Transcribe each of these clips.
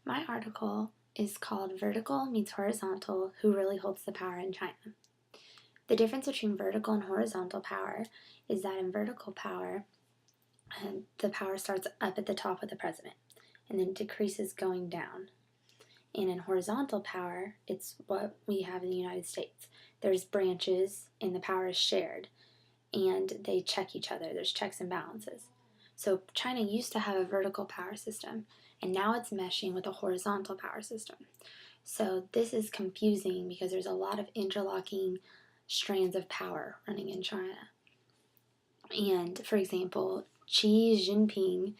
My article is called Vertical Meets Horizontal, Who Really Holds the Power in China? The difference between vertical and horizontal power is that in vertical power, the power starts up at the top of the president and then decreases going down. And in horizontal power, it's what we have in the United States. There's branches and the power is shared and they check each other. There's checks and balances. So China used to have a vertical power system and now it's meshing with a horizontal power system. So this is confusing because there's a lot of interlocking strands of power running in China. And for example, Xi Jinping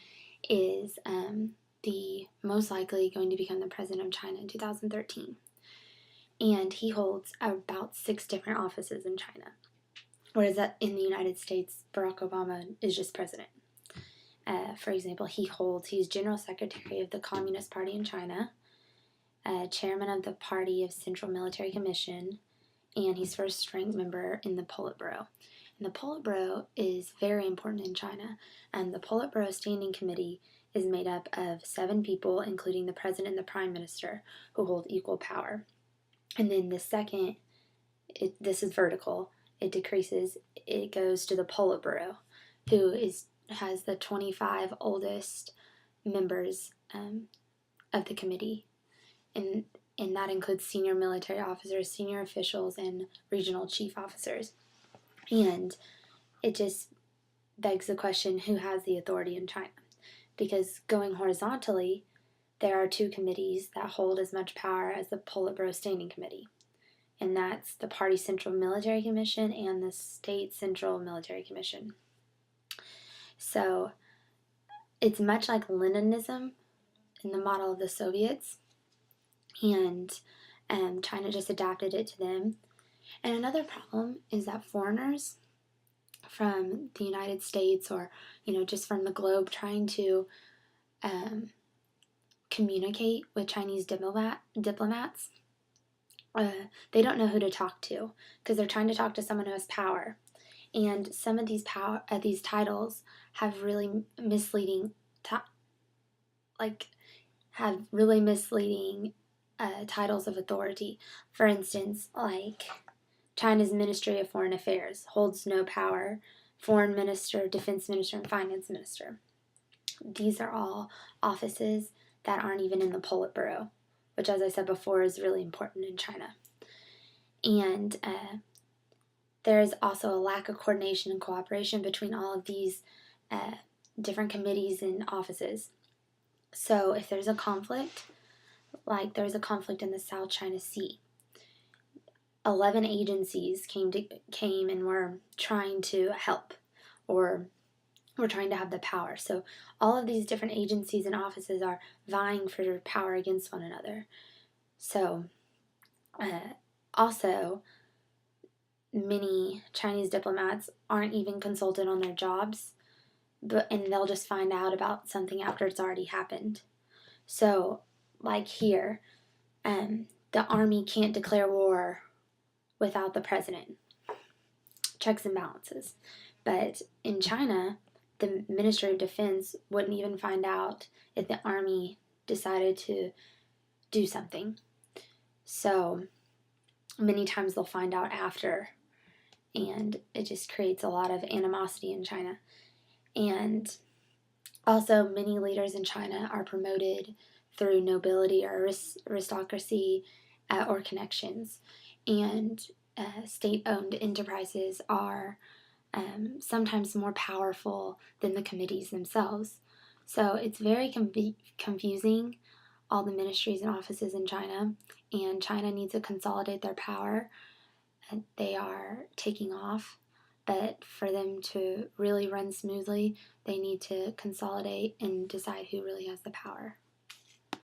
is the most likely going to become the president of China in 2013. And he holds about 6 different offices in China. Whereas in the United States, Barack Obama is just president. For example, he's General Secretary of the Communist Party in China, Chairman of the Party of Central Military Commission, and he's first-ranked member in the Politburo. And the Politburo is very important in China, and the Politburo Standing Committee is made up of 7 people, including the president and the prime minister, who hold equal power. And then the second, this is vertical, it decreases, it goes to the Politburo, who has the 25 oldest members of the committee. And that includes senior military officers, senior officials, and regional chief officers. And it just begs the question, who has the authority in China? Because going horizontally, there are 2 committees that hold as much power as the Politburo Standing Committee. And that's the Party Central Military Commission and the State Central Military Commission. So it's much like Leninism in the model of the Soviets, and China just adapted it to them. And another problem is that foreigners from the United States or, just from the globe trying to communicate with Chinese diplomats, they don't know who to talk to because they're trying to talk to someone who has power. And some of these titles have really misleading titles of authority. For instance, like China's Ministry of Foreign Affairs holds no power. Foreign Minister, Defense Minister, and Finance Minister. These are all offices that aren't even in the Politburo, which, as I said before, is really important in China. And there is also a lack of coordination and cooperation between all of these different committees and offices. So if there's a conflict, like there's a conflict in the South China Sea, 11 agencies came and were trying to help, or were trying to have the power. So all of these different agencies and offices are vying for power against one another. So also, many Chinese diplomats aren't even consulted on their jobs, and they'll just find out about something after it's already happened. So, like here, the army can't declare war without the president. Checks and balances. But in China, the Ministry of Defense wouldn't even find out if the army decided to do something. So many times they'll find out after, and it just creates a lot of animosity in China. And also, many leaders in China are promoted through nobility or aristocracy or connections. And state-owned enterprises are sometimes more powerful than the committees themselves. So it's very confusing, all the ministries and offices in China, and China needs to consolidate their power. They are taking off, but for them to really run smoothly, they need to consolidate and decide who really has the power.